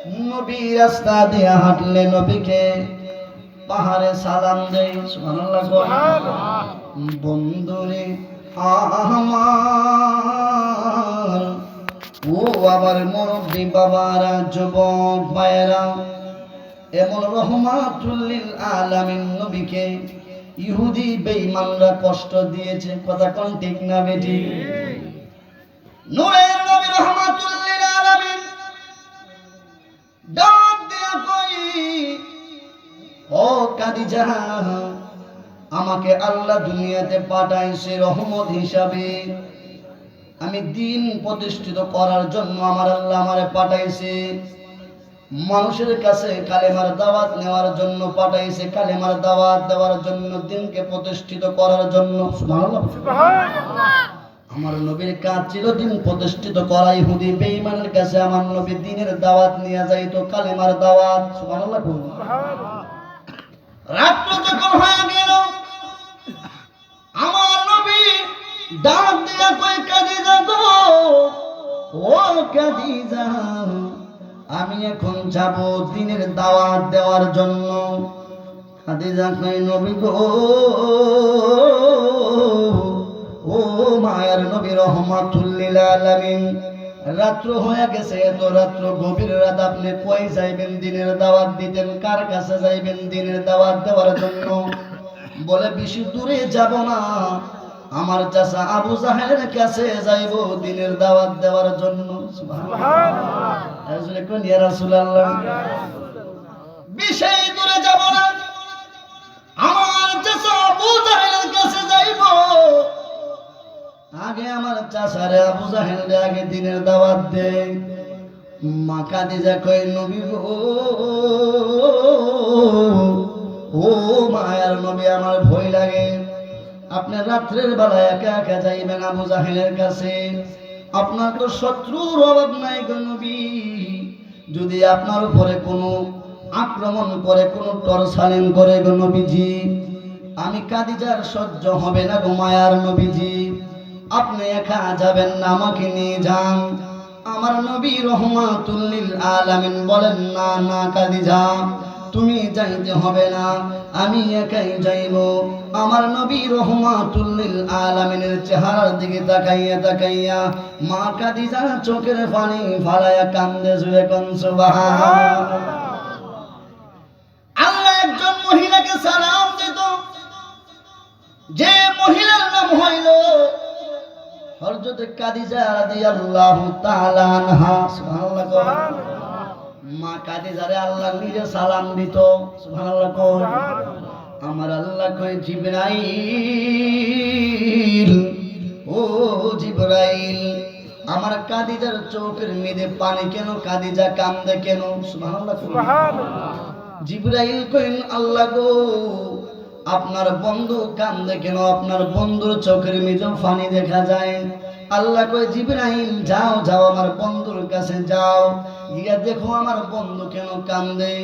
নবী রাস্তা দিয়ে হাঁটলে নবীকে পাহাড়ে সালাম দেয়। সুবহানাল্লাহ। বন্ধুরে আমার, ও আবার মুরব্বী বাবারা, যুবক ভাইয়েরা, এমন রহমাতুল লিল আলামিন নবীকে ইহুদি বেঈমানরা কষ্ট দিয়েছে। কথা কোন ঠিক না বেটি? নূরের নবী রহমাতুল লিল আলামিন ডাক দিয়া কই, ও খাদিজা, আমাকে আল্লাহ দুনিয়াতে পাঠাইছে রহমত হিসাবে। আমি দ্বীন প্রতিষ্ঠিত করার জন্য আমার আল্লাহ আমারে পাঠাইছে। মানুষের কাছে কালেমার দাওয়াত নেওয়ার জন্য পাঠাইছে, কালেমার দাওয়াত দেওয়ার জন্য, দ্বীনকে প্রতিষ্ঠিত করার জন্য। সুবহানাল্লাহ। আমার নবীর কাজ ছিল দ্বীন প্রতিষ্ঠিত করা। ইহুদি বেঈমানের কাছে আমার নবী দ্বীনের দাওয়াত নিয়ে যাইতো, কালেমার দাওয়াত। সুবহানাল্লাহ। রাত্র যখন হয়ে গেল, আমার নবী ডাক দিয়া কই, খাদিজা গো, ও খাদিজা, আমি এখন যাব দ্বীনের দাওয়াত দেওয়ার জন্য। খাদিজা কই, নবী গো, ও মায়ার নবী রহমাতুল লিল আলামিন, রাত্র হয়ে গেছে, এত রাত্র, গভীর রাত, আপনি কই যাইবেন দ্বীনের দাওয়াত দিতেন? কার কাছে যাইবেন দ্বীনের দাওয়াত দেওয়ার জন্য? বলে, বেশি দূরে যাব না, আমার চাচা আবু জাহেলের কাছে যাইব দ্বীনের দাওয়াত দেওয়ার জন্য। সুবহানাল্লাহ। কোন ইয়া রাসূলুল্লাহ, বেশি দূরে যাব না, আমার চাচা আবু জাহেলের কাছে যাইব। আগে আমার চাচারে আবু জাহেলরে আগে দ্বীনের দাওয়াত দে। মা খাদিজা কই, নবী গো, ও মায়ার নবী, আমার ভয় লাগে। আপনি রাত্রের বেলা একা একা যাইবেন আবু জাহেলের কাছে? আপনার তো শত্রুর অভাব নাই গো নবী। যদি আপনার উপরে কোনো আক্রমণ করে, কোনো টর্চারিং করে গো নবীজি, আমি খাদিজার সহ্য হবে না গো মায়ার নবীজি। আপনি একা যাবেন না, আমাকে নিয়ে যান। আমার নবী রহমাতুল লিল আলামিন বলেন, না না খাদিজা, তুমি যাইতে হবে না, আমি একাই যাইব। আমার নবী রহমাতুল লিল আলামিনের চেহারার দিকে তাকাইয়া তাকাইয়া মা খাদিজা চোখের পানি ফালাইয়া কান্দে, জুড়ে কোন সুবহানাল্লাহ। আল্লাহ একজন মহিলাকে সালাম দিত, যে মহিলার নাম হইল হযরত খাদিজা রাদিয়াল্লাহু তাআলা আনহা। সুবহানাল্লাহ। মা খাদিজারে আল্লাহ নিজে সালাম দিত। সুবহানাল্লাহ। আমার আল্লাহ কয়, জিবরাইল, ও জিবরাইল, আমার খাদিজার চোখের মেদে পানি কেন? খাদিজা কান্দে কেন? সুবহানাল্লাহ। জিবরাইল কইন, আল্লাহ গো, আপনার বন্ধু কান্দে কেন? আপনার বন্ধুর চোখের মেদে পানি দেখা যায়। আল্লাহ কয়, জিবরাইল, যাও যাও, আমার বন্ধুর কাছে যাও, গিয়া দেখো আমার বন্ধু কেন কান্দে।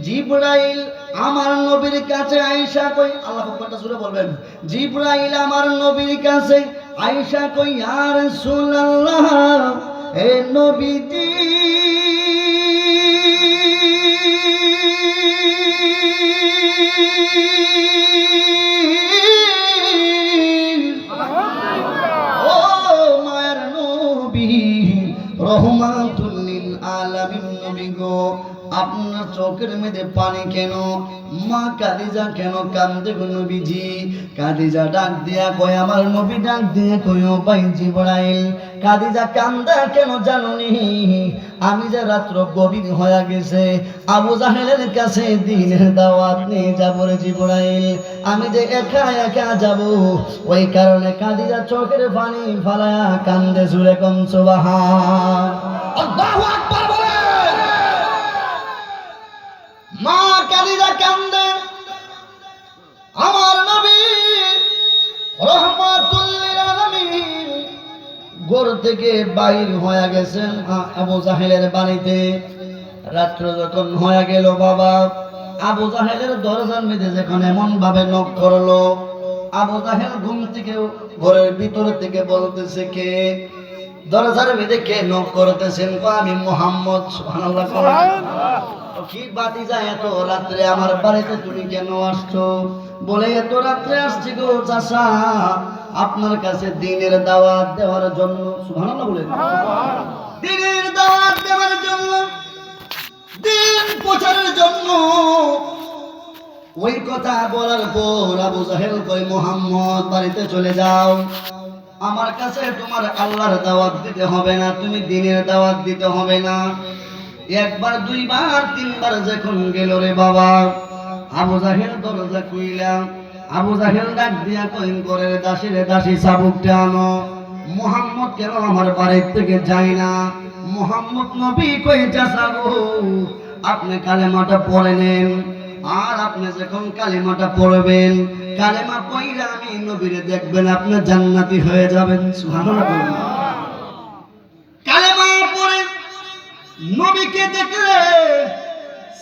জিবরাইল আমার নবীর কাছে আয়েশা কই, আল্লাহ আকবার জোরে বলবেন, জিবরাইল আমার নবীর কাছে আয়েশা কই, ইয়া রাসূলুল্লাহ, হে নবীজি, রহমাতুল লিল আলামিন নবী গো, আপনার চোখের মধ্যে পানি কেন? মা খাদিজা কেন কান্দে গো নবীজি? খাদিজা ডাক দিয়া কয়, আমার নবী ডাক দিয়া কয়, ও ভাই জিবরাইল, খাদিজা কান্দে কেন জানুনি? আমি যে রাত্র গভীর হয়ে গেছে, আবু জাহেলের কাছে দ্বীনের দাওয়াত নিয়ে যাব রে জিবরাইল, আমি যে একা একা যাব, ওই কারণে খাদিজা চোখের পানি ফালায়া কান্দে, জুড়ে কোন সুবহানাল্লাহ। আল্লাহু আকবার বলে। মা খাদিজা কান্দে, আমার নবী রহমাতুল লিল আলামিন ঘর থেকে বাইর হয়ে গেছেন আবু জাহেলের বাড়িতে। রাত্র যখন হয়ে গেল, বাবা আবু জাহেলের দরজার মধ্যে যখন এমন ভাবে নক করলো, আবু জাহেল ঘুম থেকে ঘরের ভিতর থেকে বলতেছে, কে? দরজার মধ্যে কে নক করতেছেন? আমি মুহাম্মদ। সুবহানাল্লাহ। কি বাতিজা, এত রাত্রে আমার বাড়িতে তুমি কেন আসছো? বলে এত রাত্রে আসছি গো চাচা আপনার কাছে দিনের দাওয়াত দেওয়ার জন্য। সুবহানাল্লাহ বলেন। দিনের দাওয়াত দেওয়ার জন্য, দিন প্রচারের জন্য। ওই কথা বলার পর আবু জাহেল কয়, মুহাম্মদ বাড়িতে চলে যাও, আমার কাছে তোমার আল্লাহর দাওয়াত দিতে হবে না, তুমি দিনের দাওয়াত দিতে হবে না। একবার, দুইবার, তিনবার যখন গেল রে বাবা, আবু জাহেল দরজা খুইলা, আবু জাহেল ডাক দিয়া কইন করে, দাসী রে দাসী, চাবুকটা আনো। মুহাম্মদ কেন আমার বাড়ির থেকে যায় না? মুহাম্মদ নবী কই, চাচা গো আপনি কালেমাটা পড়ে নেন, আর আপনি যখন কালেমাটা পড়বেন, কালেমা পড়া আমি নবীরে দেখবেন, আপনি জান্নাতি হয়ে যাবেন। সুবহানাল্লাহ। কালেমা পড়ে নবীকে দেখলে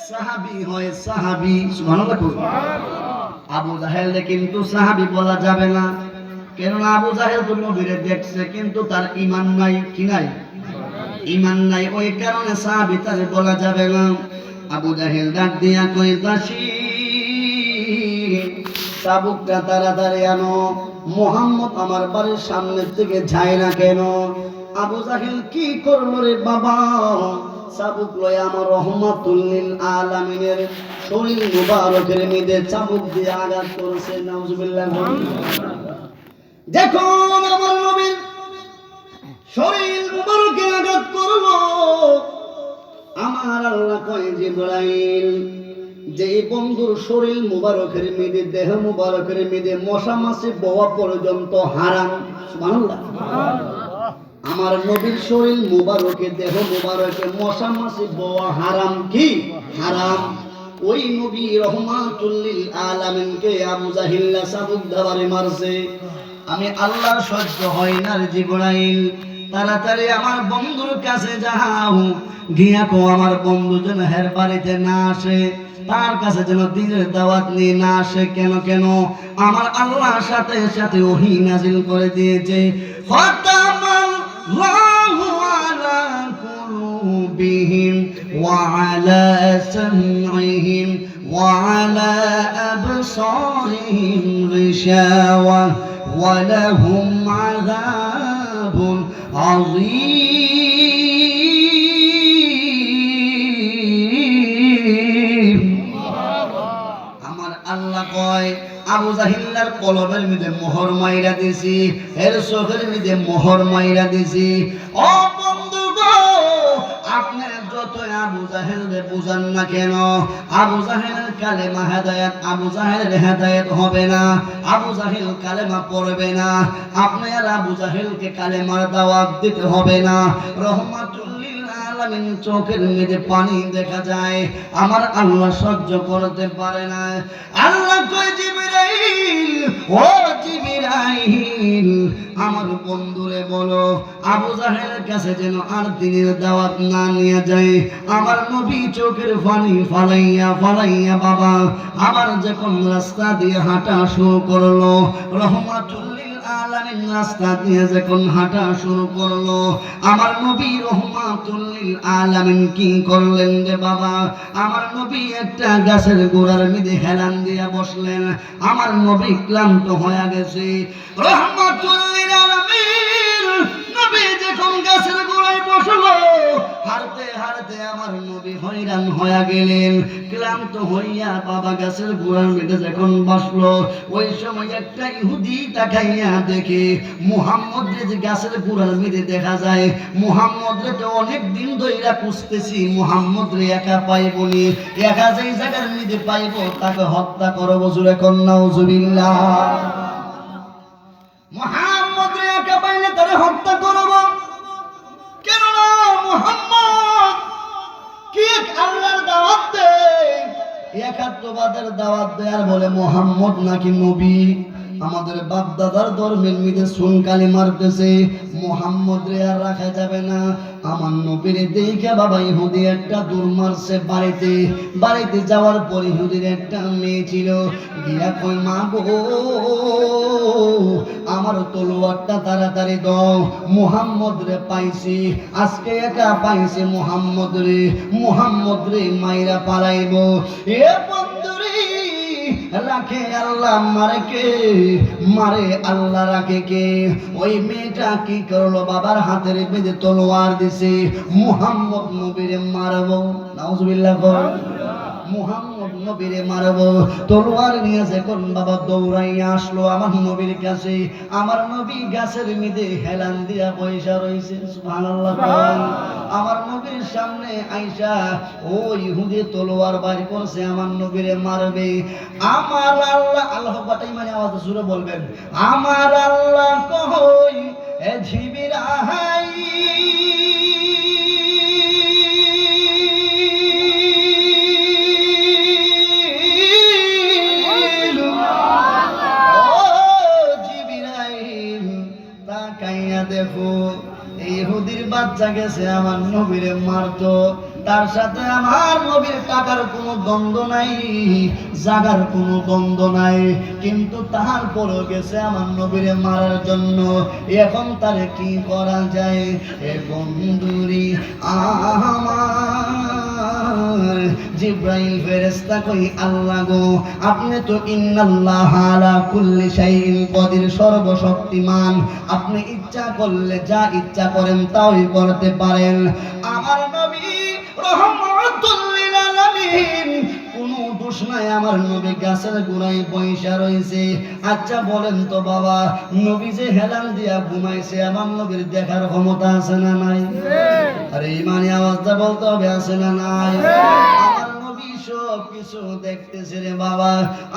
সাহাবী হয়, সাহাবী। সুবহানাল্লাহ। আবু জাহেল কিন্তু সাহাবী বলা যাবে না, কেননা আবু জাহেল তো নবীরে দেখছে, কিন্তু তার ঈমান নাই। কি নাই? ঈমান নাই। ওই কারণে সাহাবী তার বলা যাবে না। আবু জাহেল ডাক দিয়া কই, দাসী চাবুকটা তাড়াতাড়ি আনো, মুহাম্মদ আমার বাড়ির সামনের থেকে যায় না কেন? আবু জাহেল কি করলো রে বাবা? চাবুক লয় আমার রহমাতুল লিল আলামিনের শরীর মুবারকের মধ্যে চাবুক দিয়ে আঘাত করেছে। নাউজুবিল্লাহ। দেখুন আমার নবীর শরীর মুবারকে আঘাত করলো। আমার আল্লাহ কয়, জিবরাইল, যে বন্ধুর শরীর মুবারকের মধ্যে, দেহ মুবারকের মধ্যে মশা মাছি বওয়া পর্যন্ত হারাম। সুবহানাল্লাহ। আমার নবীর শরীর মুবারকে, দেহ মুবারকে মশা মাছি বওয়া হারাম। কি হারাম? ওই নবী রহমাতুল লিল আলামিনকে আবু জাহেল চাবুক ধারে মারছে। আমি আল্লাহর সহ্য হয় না রে জিবরাইল, তাড়াতাড়ি আমার বন্ধুর কাছে যাও, গিয়া কো আমার বন্ধু যেন হের বাড়িতে না আসে, তার কাছে যেন দিনের দাওয়াত নিয়ে না আসে। কেন কেন? আমার আল্লাহর সাথে সাথে ওহী নাজিল করে দিয়েছে, ফাতামাল্লাহু আলা কুলুবিহিম ওয়া আলা সামঈহিম ওয়া আলা আবসারিহিম গিশাওয়া ওয়া লাহুম আযাবুন আযীম। আমার আল্লাহ কয়, আবু জাহিল্লার কলবের মধ্যে মোহর মাইরা দিছি, এর চোখের মধ্যে মোহর মাইরা দিছি। ও বন্ধু গো, আপনি যতই আবু জাহেলকে বুঝান না কেন, আবু জাহেলের কালেমা হেদায়েত, আবু জাহেলের হেদায়েত হবে না। আবু জাহেল কালেমা পড়বে না, আপনি আর আবু জাহেলকে কালেমার দাওয়াত দিতে হবে না। রহমাতুল লিল আলামিন চোখের মধ্যে পানি দেখা যায়, আমার আল্লাহ সহ্য করতে পারে না। আল্লাহ কয়, জিবরাইল, ও জিবরাইল, আমার বন্ধুরে বলো আবু জাহেলের কাছে যেন আর দিনের দাওয়াত না নিয়ে যায়। আমার নবী চোখের পানি ফালাইয়া ফালাইয়া বাবা আবার যখন রাস্তা দিয়ে হাঁটা শুরু করলো, রহমাতুল লিল আলামিন রাস্তা দিয়ে যখন হাঁটা শুরু করলো, আমার নবী রহমাতুল লিল আলামিন কি করলেন রে বাবা? আমার নবী একটা গাছের গোড়ার মধ্যে হেলান দিয়া বসলেন। আমার নবী ক্লান্ত হয়ে গেছে। রহমাতুল লিল আলামিন নবী যখন গাছের গোড়ায় বসলো, হাঁটতে হাঁটতে আমার নবী হয়রান হয়ে গেলেন, ক্লান্ত হইয়া বাবা গাছের গোড়ার মধ্যে যখন বসলো, ওই সময় একটা ইহুদি তাকাইয়া দেখে মুহাম্মদ যে গাছের গোড়ার মধ্যে দেখা যায়, মুহাম্মদ রে তো অনেক দিন ধইরা খুঁজতেছি, মুহাম্মদ রে একা পাইবনি, একা যেই জায়গার মধ্যে পাইব তাকে হত্যা করব। জোরে কন্যা নাউজুবিল্লাহ। মুহাম্মদ রে একা পাইলে তারে হত্যা করব। কেন না? মুহাম্মদ কি আল্লাহর দাওয়াত দেয়, একাত্মবাদের দাওয়াত দেয়, আর বলে মুহাম্মদ নাকি নবী। আমাদের বাপ দাদার ধর্মের মধ্যে সুনকালি মারতেছে, মুহাম্মদ রে আর রাখা যাবে না। আমার নবীর দেখে বাবা ইহুদি একটা দূর মারছে বাড়িতে যাওয়ার পর ইহুদির একটা মেয়ে ছিল, গিয়া কই মা গো আমার তলোয়ারটা তাড়াতাড়ি দাও, মুহাম্মদ রে পাইছি, আজকে একা পাইছি মুহাম্মদ রে মাইরা পালাইব। এ বন্ধুরে রাখে আল্লাহ মারে আল্লাহ রাখে কে? ওই মেয়েটা কি করলো, বাবার হাতের বেঁধে তলোয়ার দিছে, মুহাম্মদ নবীরে মারবো। নাউজুবিল্লাহ কর, মুহাম্মদ নবীরে মারবো। তলোয়ার নিয়ে যখন বাবা দৌড়াইয়া আসলো আমার নবীর কাছে, আমার নবী গাছের মধ্যে হেলান দিয়া পয়সা রয়েছে। সুবহানাল্লাহ। আমার নবীর সামনে আইসা ও ইহুদি তলোয়ার বাড়ি করছে, আমার নবীরে মারবে। আমার আল্লাহ, আল্লাহ বাটাই মানে আওয়াজ জোরে বলবেন, আমার আল্লাহ কই এ ঝিবিরাই দেখো ইহুদির বাচ্চা গেছে আমার নবীরে মারতো, তার সাথে আমার নবীর টাকার কোনো দ্বন্দ্ব নাই, জাগার কোনো দ্বন্দ্ব নাই, কিন্তু তাহার পরও গেছে আমার নবীরে মারার জন্য। এখন তারে কি করা যায়? এ বন্ধুরি আমার জিব্রাইল ফেরেশতা কই আল্লাহ গো আপনি তো ইন্নাল্লাহ আলা কুল্লি শাইইন কদির, সর্বশক্তিমান, আপনি ইচ্ছা করলে যা ইচ্ছা করেন তাই করতে পারেন। আমার নবী রহমাতুল লিল আলামিন, কোনো দোষ নাই, আমার নবী গাছের গোড়ায় বইসা রয়েছে। আচ্ছা বলেন তো বাবা, নবী যে হেলান দিয়া ঘুমাইছে, আমার নবীর দেখার ক্ষমতা আছে না নাই? আরে ইমানি আওয়াজটা বলতে হবে, আছে না নাই? আমার নবী সব কিছু দেখতেছে রে বাবা।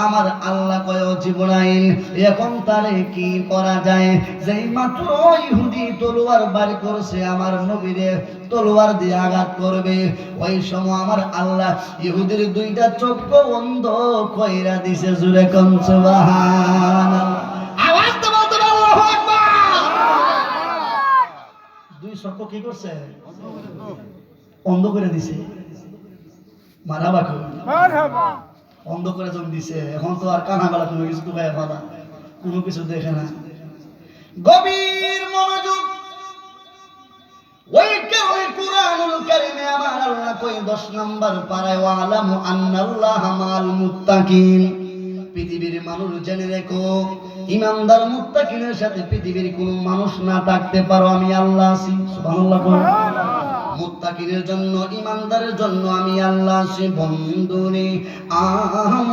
আমার আল্লাহ কয় জিবরাইল এখন তারে কি করা যায়? যেই মাত্র ইহুদি তলোয়ার বাড়ি করছে আমার নবীরে তলোয়ার দিয়ে আঘাত করবে, ওই সময় আমার আল্লাহ ইহুদির দুইটা চোখ বন্ধ কইরা দিছে। জুরে কোন সুবহানাল্লাহ, আওয়াজ তো বলতে আল্লাহু আকবার। দুই চোখ কি করছে? অন্ধ করে দিছে। মারহাবা কই, মারহাবা। অন্ধ করে যখন দিছে, এখন তো আর কানা বেলা কোনো কিছু দুখায় পাবা, কোনো কিছু দেখে না। গভীর মনোযোগ। ওই কুরআনুল কারীমে আমার আল্লাহ কই 10 নম্বর পারায় ওয়ালামু আন্নাল্লাহা মাআল মুত্তাকিন, পৃথিবীর মানুষ জেনে রেখো ইমানদার মুত্তাকিনের সাথে পৃথিবীর কোনো মানুষ না থাকতে পারো, আমি আল্লাহ আছি। সুবহানাল্লাহ। মুত্তাকিনের জন্য ইমানদারের জন্য আমি আল্লাহ আছি। বন্ধুরে আমার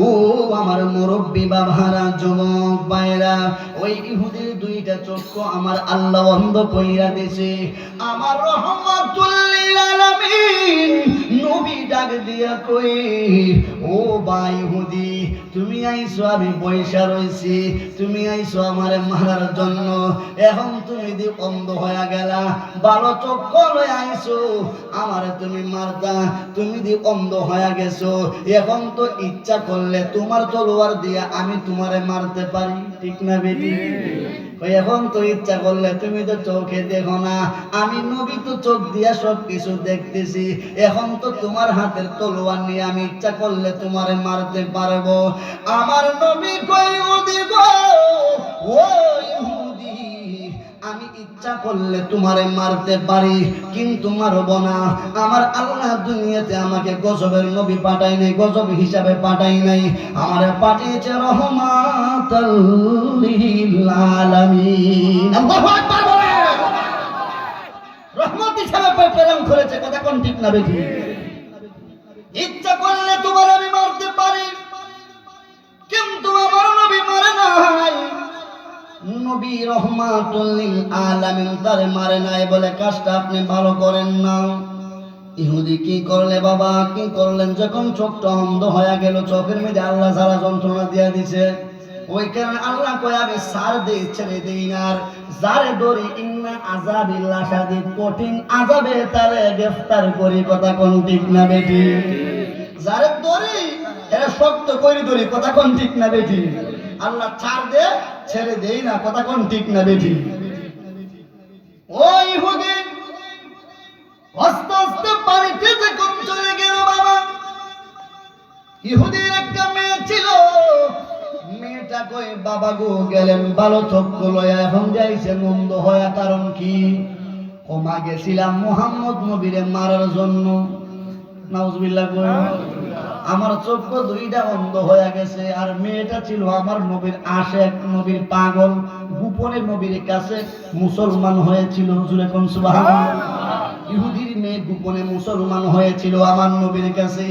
ও আমার মুরব্বী বাবারা, যুবক ভাইরা, ওই ইহুদির দুইটা চক্ষু আমার আল্লাহ বন্ধ কইরা দিয়েছে। আমার রহমাতুল লিল আলামিন নবী ডাক দিয়া কই ও ভাই ইহুদি, তুমি আইছো আমি বইসা রইছি, তুমি আইছো আমারে মারার জন্য, এখন তুমি দি অন্ধ হয়ে গেলা, ভালো চক্ষু লয়ে আইছো আমারে তুমি মারতা, তুমি দি অন্ধ হয়ে গেছো, এখন তো ইচ্ছা করলে তোমার তলোয়ার দিয়া আমি তোমারে মারতে পারি, ঠিক না বেটি? এখন তো ইচ্ছা করলে তুমি তো চোখে দেখো না, আমি নবী তো চোখ দিয়া সব কিছু দেখতেছি, এখন তো তোমার হাতের তলোয়ার নিয়ে আমি ইচ্ছা করলে তোমারে মারতে পারবো। আমার নবী কই ইহুদি গো, ও ইহুদি, আমি ইচ্ছা করলে তোমারে মারতে পারি কিন্তু মারব না। আমার আল্লাহ দুনিয়াতে আমাকে গজবের নবী পাঠাই নাই, গজব হিসাবে পাঠাই নাই, আমারে পাঠিয়েছে রহমাতাল লিল আলামিন। আল্লাহু আকবার বলে, রহমত হিসাবে প্রেরণ করেছে। কথা কোন ঠিক না বেঠি? ইচ্ছা করলে তোমার আমি মারতে পারি কিন্তু আমার নবী মারে নাই। নবী রহমাতুল লিল আলামিন তারে মারে নাই বলে কাজটা আপনি ভালো করেন না। ইহুদি কি করলে বাবা, কি করলেন? যখন চোখটা অন্ধ হয়ে গেল, চোখের মধ্যে আল্লাহ সারা যন্ত্রণা দিয়া দিছে, ওই কারণে আল্লাহ কয় আমি সার দেই, ছেড়ে দেই না। আর যারে ধরি ইন্না আযাবিল্লাহ শাদীদ, কঠিন আযাবে তারে গ্রেফতার করি। কথা কোন ঠিক না বেটি? যারে ধরি এর শক্ত করে ধরি, কথা কোন ঠিক না বেঠি? আল্লাহ ছাড় দে, ছেড়ে দেই না, কথা কোন ঠিক না বেঠি? ওই ইহুদি আস্তে আস্তে বাড়িতে যখন চলে গেল বাবা, ইহুদির একটা মেয়ে ছিল, মেয়েটা কই বাবা গো গেলেন ভালো চক্ষু লয়া, এখন যাইছে মন্দ হয়া, কারণ কি? ওমা গেছিলাম মুহাম্মদ নবীরে মারার জন্য। নাউজুবিল্লাহ কই, আমার চক্ষু দুইটা অন্ধ হয়ে গেছে, আর মেয়েটা ছিল আমার নবীর আশেক, নবীর পাগল, গোপনে নবীর কাছে মুসলমান হয়েছিল। জুরে কোন সুবহানাল্লাহ। ইহুদির মেয়ে গোপনে মুসলমান হয়েছিল আমার নবীর কাছে।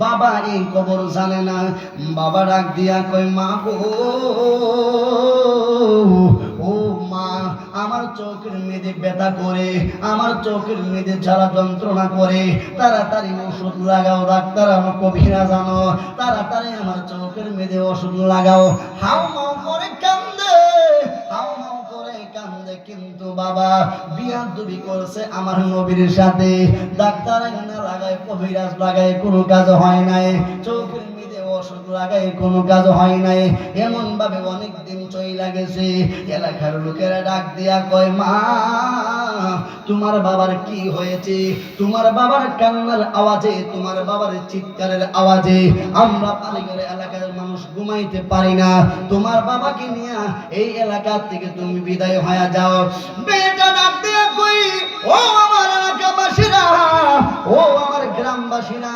বাবা এই খবর জানে না। বাবা ডাক দিয়া কই মা গো, ও মা, আমার চোখের মেয়েদের ব্যথা করে, আমার চোখের মেয়েদের জ্বালা যন্ত্রণা করে, তাড়াতাড়ি ওষুধ লাগাও, ডাক্তার আমার কবিরা জানো, তাড়াতাড়ি আমার চোখের মেয়েদের ওষুধ লাগাও। হাও মাও করে কান্দে, হাও মাও করে কান্দে, কিন্তু বাবা বিয়াদবি করছে আমার নবীর সাথে। ডাক্তার না লাগায়, কবিরাজ লাগায়, কোনো কাজ হয় নাই, চোখের মেয়েদের ওষুধ লাগায়, কোনো কাজ হয় নাই। এমন ভাবে অনেক দিন চইলা গেছে। এলাকার লোকেরা ডাক দিয়া কয় মা, তোমার বাবার কি হয়েছে? তোমার বাবার কান্নার আওয়াজে, তোমার বাবার চিৎকারের আওয়াজে আমরা পালিগড়ে এলাকার মানুষ ঘুমাইতে পারি না। তোমার বাবাকে নিয়ে এই এলাকা থেকে তুমি বিদায় হয়ে যাও। মেয়েটা ডাক দিয়া কই, ও আমার এলাকাবাসীরা, ও আমার গ্রামবাসীরা,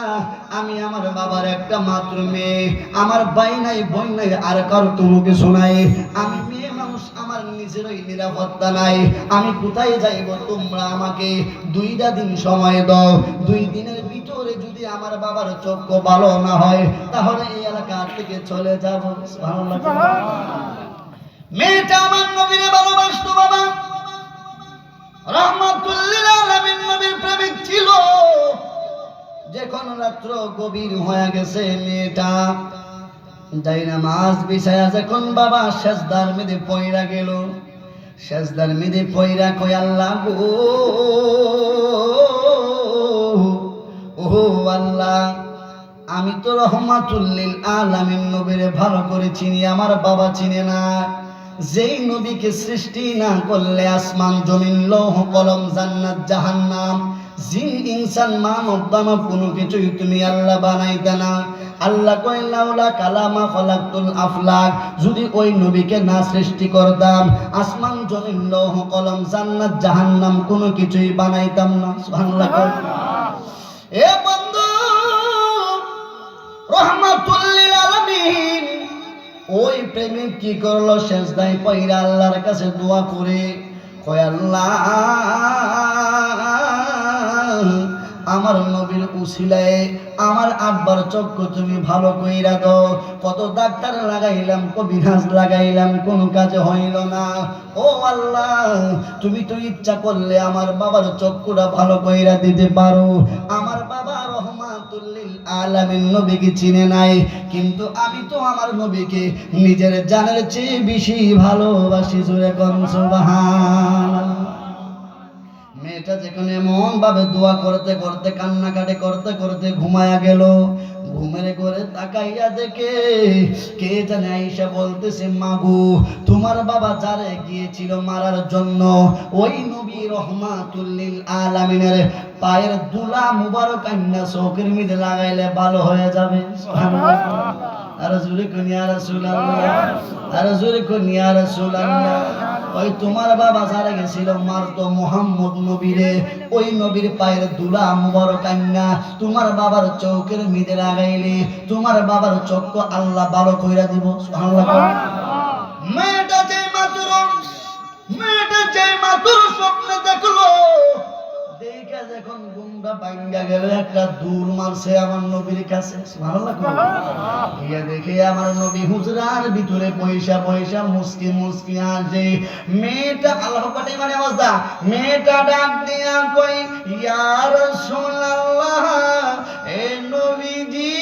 আমি আমার বাবার একটা মাত্র মেয়ে, আমার ভাই নাই, বোন নাই, আর কারো কোনো কিছু নাই। আমি মেয়ে মানুষ, আমার নিজেরই নিরাপত্তা নাই। আমি কোথায় যাইব? তোমরা আমাকে 2টা দিন সময় দাও। 2 দিনের ভিতরে যদি আমার বাবার চক্ষু ভালো না হয়, তাহলে এই এলাকা থেকে চলে যাব। সুবহানাল্লাহ। মেয়েটা আমার নবীরে ভালোবাসতো বাবা, রাহমাতুল লিল আলামিন নবীর প্রেমিক ছিল। যখন রাত্র গভীর হয়ে গেছে, মেয়েটা যাইনা মাছ বিছায়া যখন বাবা সেজদার মধ্যে পইরা গেল, সেজদার মধ্যে পইরা কই আল্লাহ গো, ও আল্লাহ, আমি তো রহমাতুল লিল আলামিন নবীরে ভালো করে চিনি, আমার বাবা চিনে না। যেই নবীকে সৃষ্টি না করলে আসমান জমিন লৌহ কলম জান্নাত জাহান্নাম জিন ইনসান মানব দানব কোনো কিছুই তুমি আল্লাহ বানাইতে না। আল্লাহ কয় লাউলা কালামা খলাকতুল আফলাক, যদি ওই নবীকে না সৃষ্টি করতাম, আসমান জমিন লৌহ কলম জান্নাত জাহান্নাম কোনো কিছুই বানাইতাম না। সুবহানাল্লাহ। এ বন্ধু, রাহমাতুল লিল আলামিন ওই প্রেমিক কি করলো? সেজদায় পইরা আল্লাহর কাছে দোয়া করে কয় আল্লাহ, আমার নবীর উসিলায় আমার আব্বার চক্ষু তুমি ভালো কইরা দাও। কত ডাক্তার লাগাইলাম, কবিরাজ লাগাইলাম, কোনো কাজে হইল না। ও আল্লাহ, তুমি তো ইচ্ছা করলে আমার বাবার চক্ষুটা ভালো কইরা দিতে পারো। আমার বাবা রহমাতুল লিল আলামিন নবীকে চিনে নাই, কিন্তু আমি তো আমার নবীকে নিজের জানের চেয়ে বেশি ভালোবাসি। জোরে কোন সুবহানাল্লাহ। মেয়েটা যেখানে এমন ভাবে দোয়া করতে করতে, কান্নাকাটি করতে করতে ঘুমায়া গেল। ঘুমের ঘরে তাকাইয়া দেখে কে জানে আইসা বলতেছে, মাগো, তোমার বাবা যারে গিয়েছিল মারার জন্য, ওই নবী রহমাতুল লিল আলামিনের পায়ের দুলা মুবারক আইনা চোখের মধ্যে লাগাইলে ভালো হয়ে যাবে। সুবহানাল্লাহ। আর জোরে কোন ইয়া রাসূলুল্লাহ, আর জোরে কোন ইয়া রাসূলুল্লাহ। ওই তোমার বাবা যারা গেছিল মারতো মুহাম্মদ নবীরে, ওই নবীর পায়ের দুলা মুবারক আইনা তোমার বাবার চোখের মধ্যে লাগাইলে তোমার বাবার চক্ষু আল্লাহ ভালো কইরা দিব। সুবহানাল্লাহ। মেয়েটা যে মাত্র স্বপ্ন দেখলো, দেখা যখন ঘুমটা ভাঙ্গা গেল, একটা দূর মারছে আমার নবীর কাছে। সুবহানাল্লাহ। গিয়া দেখে আমার নবী হুজরার ভিতরে পয়সা পয়সা মুস্কি মুস্কি আসে। মেয়েটা আল্লাহ পাটে মানে অবস্থা, মেয়েটা ডাক দিয়া কই, ইয়া রাসূলুল্লাহ, এ নবীজি,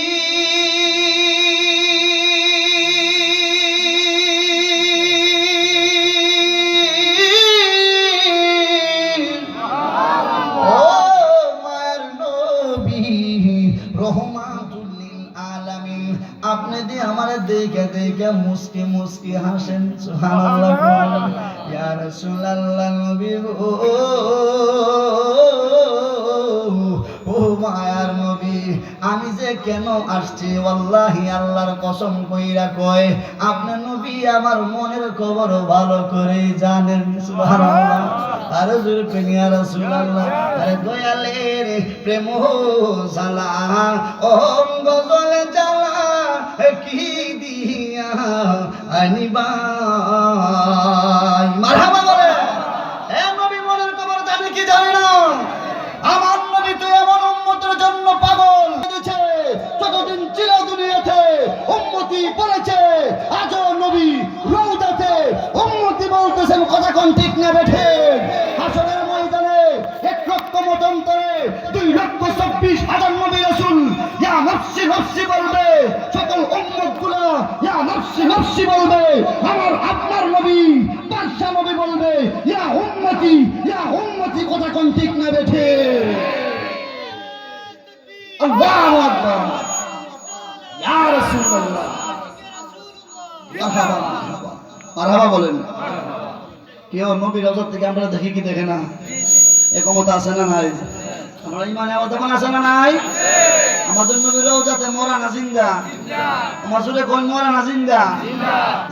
আপনি দিয়ে আমার দেখে দেখে মুস্কি মুস্কি হাসেন সুবহানাল্লাহ ইয়া রাসূলুল্লাহ নবী ও মায়ার নবী আমি যে কেন আসছি ওয়াল্লাহি আল্লাহর কসম কইরা কয় আপনার নবী আমার মনের খবর ভালো করে জানেন সুবহানাল্লাহ আরে জোরে প্রেম ইয়া রাসূলুল্লাহ আরে দয়ালের প্রেম জালা অঙ্গ জলে জ্বালা কি দিয়া আনিবাই মারহাবা বলে এ নবী মনের খবর জানে কি জানে না আমার নবী তো এমন উম্মতের জন্য পাগল হয়েছে যতদিন ছিল দুনিয়াতে উম্মতি পড়েছে আজও নবী রওজাতে উম্মতি বলতেছেন কথা কোন ঠিক না বেঠে হাসরের ময়দানে 1 লক্ষ মতান্তরে 2,24,000 নবী রাসূল ইয়া নফসি নফসি বলবে সকল উম্মতগুলো ইয়া নফসি নফসি বলবে আমার আপনার নবী বাদশা নবী বলবে ইয়া উম্মতি কথা কোন ঠিক না বেঠে আল্লাহু আকবার ইয়া রাসূলুল্লাহ মারহাবা মারহাবা বলেন কেউ নবী রওজা থেকে আমরা দেখি কি দেখে না এ ক্ষমতা আছে না নাই আমরা ইমানে আমাদের আছে না নাই আমাদের নবী রওজাতে মরা না জিন্দা আমার জুড়ে কোন মরা না জিন্দা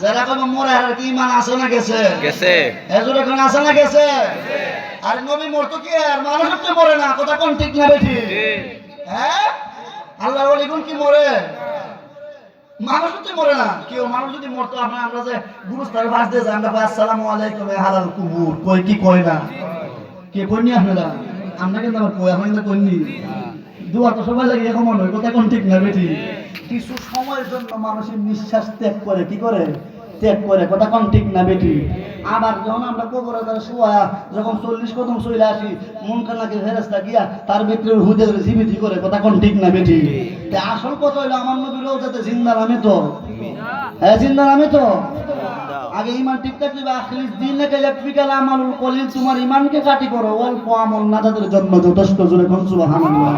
যারা কোন মরা আর কি ইমান আছে না গেছে গেছে এজুরে কোন আছে না গেছে আর নবী মরতো কি আর মানুষ তো মরে না কথা কোন ঠিক না বেঠি হ্যাঁ আল্লাহর ওলি কোন কি মরে মানুষ তো মরে না কেউ মানুষ যদি মরতো আমরা যে গুরুস্থানে ভাস দিয়ে যাই আমরা আসসালামু আলাইকুম হালাল কুবুর কই কি কয় না কে কইনি আপনারা আমরা কিন্তু আমার কই আমরা কিন্তু কইনি দুয়া তো সবাই লাগে এখন মনে হয় কথা কোন ঠিক না বেঠি কিছু সময়ের জন্য মানুষের নিঃশ্বাস ত্যাগ করে কি করে ত্যাগ করে কথা কোন ঠিক না বেঠি আবার যখন আমরা কবরে যারা শোয়া যখন 40 কদম চলে আসি মন কানাকে ফেরেশতা গিয়া তার ভিতরে হুদে ধরে জীবিত করে কথা কোন ঠিক না বেঠি তে আসল কথা হইলো আমার নবী রওজাতে জিন্দা নামে তো হ্যাঁ জিন্দা নামে তো আগে ঈমান ঠিক থাকলে আখলিস দিনকে ইয়াকফিকাল আমালুল কলিল তোমার ঈমানকে কাটি করো অল্প আমল না তাদের জন্য যথেষ্ট জোরে কোন সুবহানাল্লাহ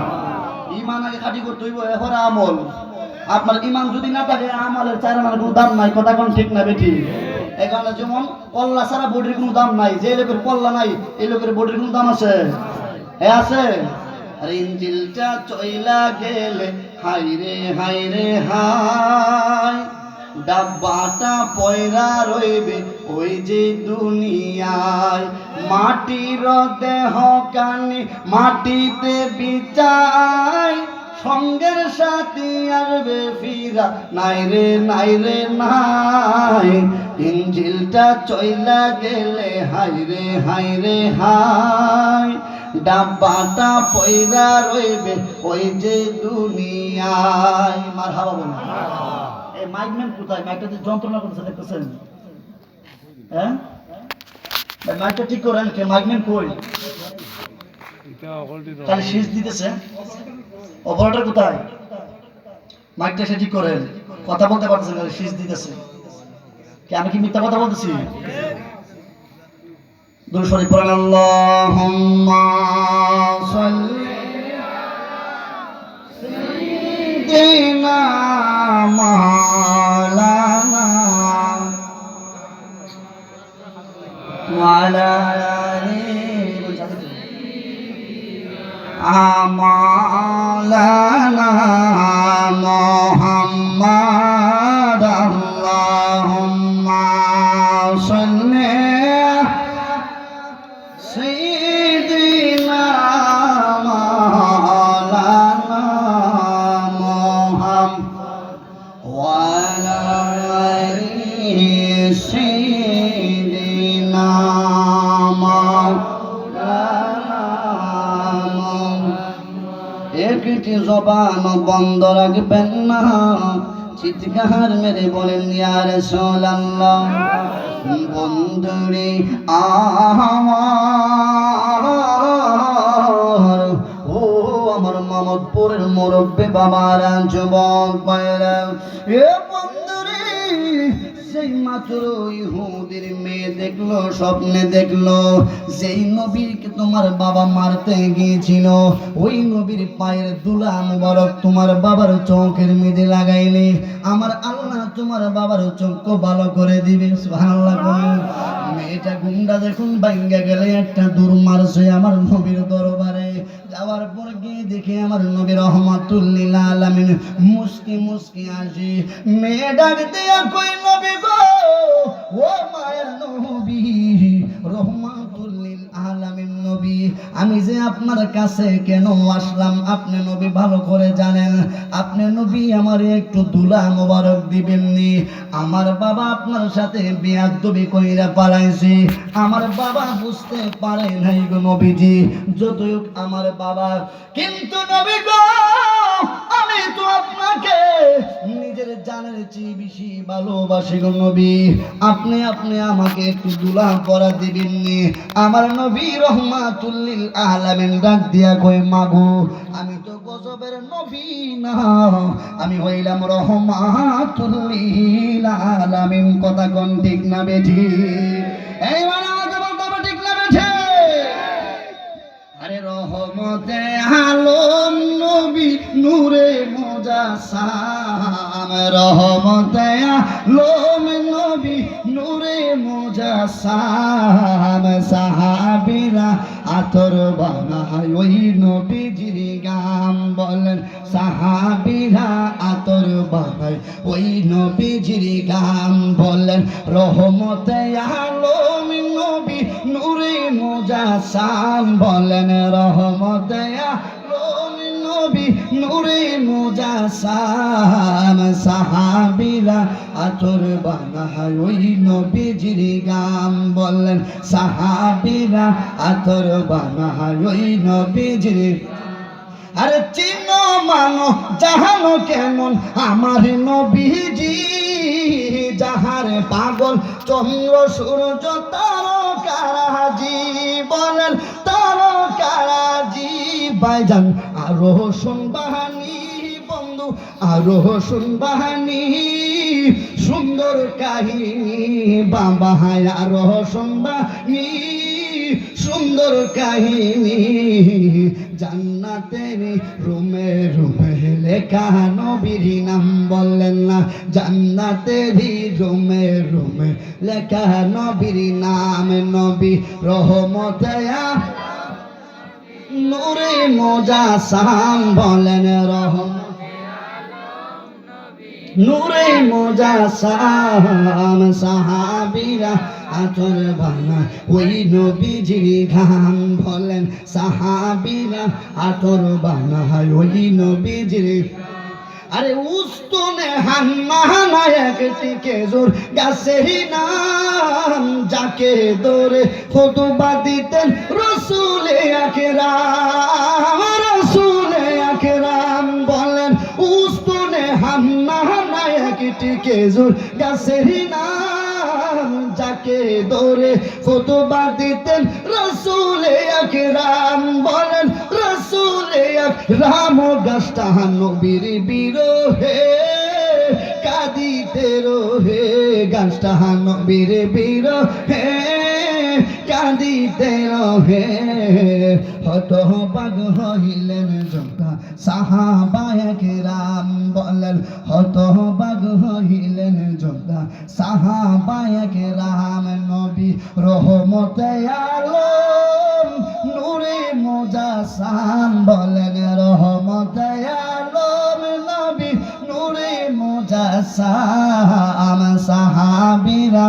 ঈমান আগে কাটি করতে হইব এরপর আমল আপনার ঈমান যদি না থাকে আমলের চার আনার কোনো দাম নাই কথা কোন ঠিক না বেঠি এখানে যেমন কল্লা ছাড়া বডির কোনো দাম নাই যে লোকের কল্লা নাই এই লোকের বডির কোনো দাম আছে হ্যাঁ আছে আর ইঞ্জিলটা চইলা গেলে হাই রে হাই ডাব্বাটা পয়রা রইবে ওই যে দুনিয়ায় মাটির দেহ কানে মাটিতে বিচায় সঙ্গের সাথী আসবে ফিরা নাই রে নাই ইঞ্জিলটা চইলা গেলে হাই রে হাই ডাব্বাটা পয়রা রইবে ওই যে দুনিয়ায় মারহাবা বলেন এই মাইকম্যান কোথায় মাইকটাতে যন্ত্রণা করতেছে দেখতেছেন হ্যাঁ মাইকটা ঠিক করেন কে মাইকম্যান কই তাহলে শীষ দিতেছে অপারেটর কোথায় মাইকটা সে ঠিক করেন কথা বলতে পারতেছেন না শীষ দিতেছে কি আমি কি মিথ্যা কথা বলতেছি দুরূদ শরীফ পড়েন আল্লাহুম্মা সাল্লি সাইয়্যিদিনা মাওলানা ওয়া আলা আমালানা মুহাম্মাদ আল্লাহুম্মা সাল্লি সাইয়্যিদিনা মাওলানা মুহাম্মাদ ওয়া আলা আলি সাইয়্যিদিনা একটি জবান বন্ধ রাখবেন না চিৎকার মেরে বলেন ইয়া রাসূলুল্লাহ বন্ধুরে আমার ও আমার মামদপুরের মুরব্বি বাবারা যুবক ভাইরা এ বন্ধুরে যেই মাত্র ইহুদির মেয়ে দেখলো, স্বপ্নে দেখলো যেই নবীকে তোমার বাবা মারতে গিয়েছিল ওই নবীর পায়ের ধুলা মুবারক তোমার বাবার চোখের মধ্যে লাগাইলে আমার আল্লাহ তোমার বাবার চোখ ভালো করে দিবে। সুবহানাল্লাহ। মেয়েটা গুন্ডা দেখুন ভাঙ্গা গেলে একটা দূর মারছে আমার নবীর দরবারে যাওয়ার পর গিয়ে দেখে আমার নবী রহমাতুল লিল আলামিন মুস্কি মুস্কি আসি। মেয়ে ডাক দিয়া কই নবী গো, ও মায়ের নবী রহমাতুল লিল আলামিন নবী, আমি যে আপনার কাছে কেন আসলাম আপনি নবী ভালো করে জানেন। আপনি নবী আমার একটু দুলা মোবারক দিবেননি? আমার বাবা আপনার সাথে বেয়াদবি কইরা পালাইছে, আমার বাবা বুঝতে পারে নাই গো নবীজি, যতই আমার বাবা, কিন্তু নবী গো আমি তো আপনাকে নিজের জানের চেয়ে বেশি ভালোবাসি গো নবী, আপনি আমাকে একটু দুলা পরা দিবেননি? আমার নবী রহমাতুল লিল আলামিন ডাক দিয়া কই মাগো আমি তো গজবের নবী না, আমি হইলাম রহমাতুল লিল আলামিন। কথা কোন ঠিক না বেঠি? এই মানে আমাকে বলতে হবে ঠিক না বেঠি? আরে রহমতে আলম নবী নূরে মুজাসসাম, রহমতে আলম নবী নূরে মুজাসসাম, সাহাবীরা আতর বানায় ওই নবীজির গাম। বলেন সাহাবীরা আতর বানায় ওই নবীজির গাম। বলেন রহমতে আলম নবী নূরে মুজাসসাম, বলেন রহমতে আলম নবী নূরে মুজাসসাম, সাহাবীরা আতর বানায় ওই নবীজির গাম। বলেন সাহাবীরা আতর বানায় ওই নবীজির। আরে চিনো মানো জাহানো কেমন আমার নবীজি, যাহার পাগল চন্দ্র সূর্য তারকারাজি। বলেন তারকারাজি ভাইজান আরো শুনবাহানি বন্ধু, আরো শুনবাহানি সুন্দর কাহিনী বাবা, আরো শুনবাহানি সুন্দর কাহিনী। জান্নাতের রুমে রুমে লেখা নবীর নাম। বললেন না জান্নাতের রুমে রুমে লেখা নবীর নাম। নবী রহমতে নূরে মুজাসসাম, বলেন রহমতে নূরে মুজাসসাম, সাহাবীরা আতর বানায় ওই নবীজির ঘাম। বলেন সাহাবীরা আতর বানায় ওই নবীজির। আরে উস্তনে হান্না একটি খেজুর গাছের নাম, যাকে ধরে খুতবা দিতেন রাসূলে আকরাম, রাসূলে আকরাম। বলেন উস্তনে হান্না একটি খেজুর গাছের নাম, যাকে ধরে খুতবা দিতেন রাসূলে আকরাম। বলেন রাসূলে আকরাম গাছটা নবীর বিরহে কাঁদিতে রহে, গাছটা নবীর বিরহে কাঁদিতে রহে। হতবাক হইলেন যখন সাহাবায়ে কেরাম। বলেন হতবাক হইলেন যখন সাহাবায়ে কেরাম। নবী রহমতে আলম নূরে মুজাসসাম, বলেন রহমতে আলম নবী নূরে মুজাসসাম, সাহাবীরা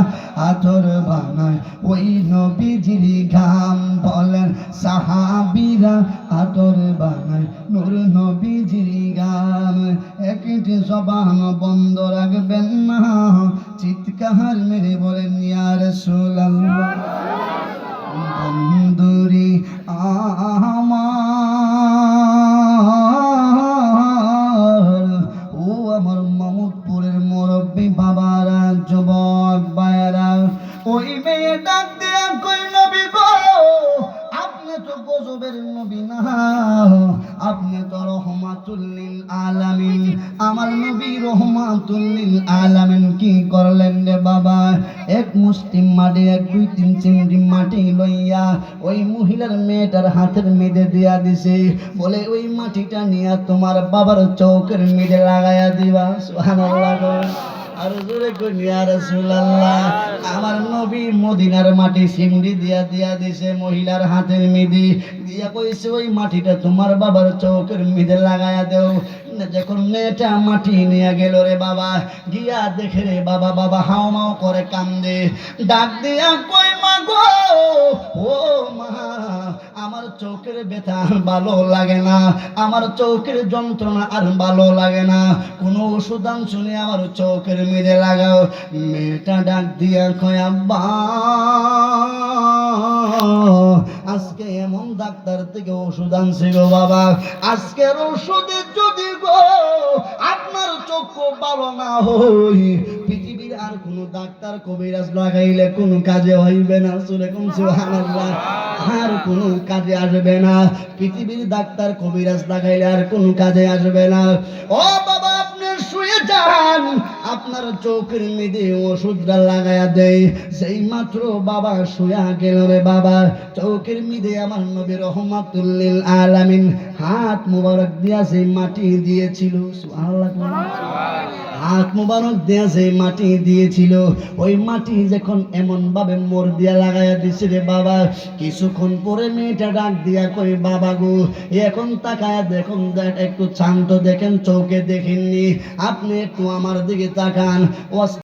আতর বানায় ওই নবীজির ঘাম। বলেন সাহাবীরা আতর বানায় নূর নবীজির ঘাম। একটি জবান বন্ধ রাখবেন না, চিৎকার মেরে বলেন ইয়া রাসূলুল্লাহ। বন্ধুরি আমার, ও আমার মামুদপুরের মুরব্বী বাবারা, যুবক ভাইয়েরা, ওই মেয়ে ডাক দেয়া কই নবী গো আপনি তো গজবের নবী না, আপনি তো রহমাতুল লিল আলামিন, আমার নবী রহমাতুল লিল আলামিন কি করলেন রে বাবা? এক মুষ্টিম মাটি, এক দুই তিন চিমটি মাটি লইয়া ওই মহিলার মেয়েটার হাতের মেঁধে দিয়া দিছে, বলে ওই মাটিটা নিয়ে তোমার বাবার চৌকের মেঁধে লাগাইয়া দিবা। সুবহানাল্লাহ। আর জোরে কই ইয়া রাসূলুল্লাহ। আমার নবী মদিনার মাটি সিমড়ি দিয়া দিছে মহিলার হাতের মেঁধে দিয়া, কইছে ওই মাটিটা তোমার বাবার চৌকের মেঁধে লাগাইয়া দেও। যখন মেয়েটা মাটি নিয়ে গেল রে বাবা, গিয়া দেখে রে বাবা, বাবা হাও মাও করে কান্দে, ডাক দিয়া কই মা গো, ও মা, আমার চোখের ব্যথা আর ভালো লাগে না, আমার চোখের যন্ত্রণা আর ভালো লাগে না, কোনো ওষুধ শুনে আমার চোখের মেরে লাগাও। মেয়েটা ডাক দিয়া কয় আব্বা, আজকে এমন ডাক্তার থেকে ওষুধ আনছে গো বাবা, আজকের ওষুধে যদি গো আপনার চোখ ভালো না হই, পৃথিবীর আর কোন ডাক্তার কবিরাজ লাগাইলে কোনো কাজে হইবে না। সুবহানাল্লাহ। আর কোনো কাজে আসবে না, পৃথিবীর ডাক্তার কবিরাজ লাগাইলে আর কোনো কাজে আসবে না। ও বাবা, আপনি শুয়ে যান, আপনার চোখের মেয়েদের ওষুধটা লাগাইয়া দেয়। সেই মাত্র বাবা শুয়া গেল রে বাবা, চোখের মেয়েদে আমার নবী রহমাতুল লিল আলামিন হাত মুবারক দিয়া সেই মাটি দিয়েছিল। সুবহানাল্লাহ। হাত মুবারক দিয়া সেই মাটি দিয়েছিল, ওই মাটি যখন এমন ভাবে মোর দিয়া লাগাইয়া দিছে রে বাবা, কিছুক্ষণ পরে মেয়েটা ডাক দিয়া কই বাবা গো, এখন তাকায়া দেখুন, একটু শান্ত দেখেন, চোখে দেখেননি, আপনি একটু আমার দিকে তাকান।